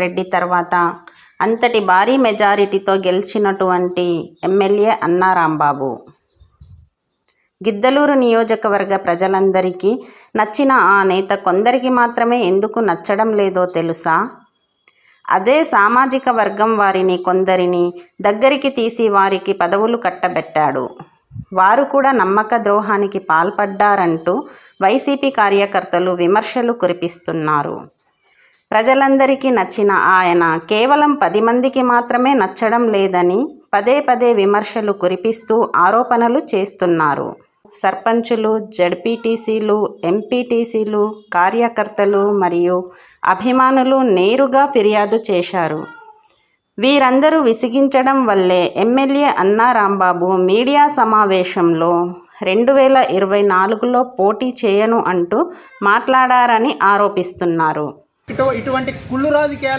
రెడ్డి తర్వాత అంతటి భారీ మెజారిటీతో గెలిచినటువంటి ఎమ్మెల్యే అన్నా రాంబాబు. గిద్దలూరు నియోజకవర్గ ప్రజలందరికీ నచ్చిన ఆ నేత కొందరికి మాత్రమే ఎందుకు నచ్చడం లేదో తెలుసా? అదే సామాజిక వర్గం వారిని కొందరిని దగ్గరికి తీసి వారికి పదవులు కట్టబెట్టాడు. వారు కూడా నమ్మక ద్రోహానికి పాల్పడ్డారంటూ వైసీపీ కార్యకర్తలు విమర్శలు కురిపిస్తున్నారు. ప్రజలందరికీ నచ్చిన ఆయన కేవలం 10 మందికి మాత్రమే నచ్చడం లేదని పదే పదే విమర్శలు కురిపిస్తూ ఆరోపణలు చేస్తున్నారు. సర్పంచులు, జడ్పీటీసీలు, ఎంపీటీసీలు, కార్యకర్తలు మరియు అభిమానులు నేరుగా ఫిర్యాదు చేశారు. వీరందరూ విసిగించడం వల్లే ఎమ్మెల్యే అన్నా రాంబాబు మీడియా సమావేశంలో 2024లో పోటీ చేయను అంటూ మాట్లాడారని ఆరోపిస్తున్నారు. ఇటువంటి కుళ్ళు రాజకీయాలను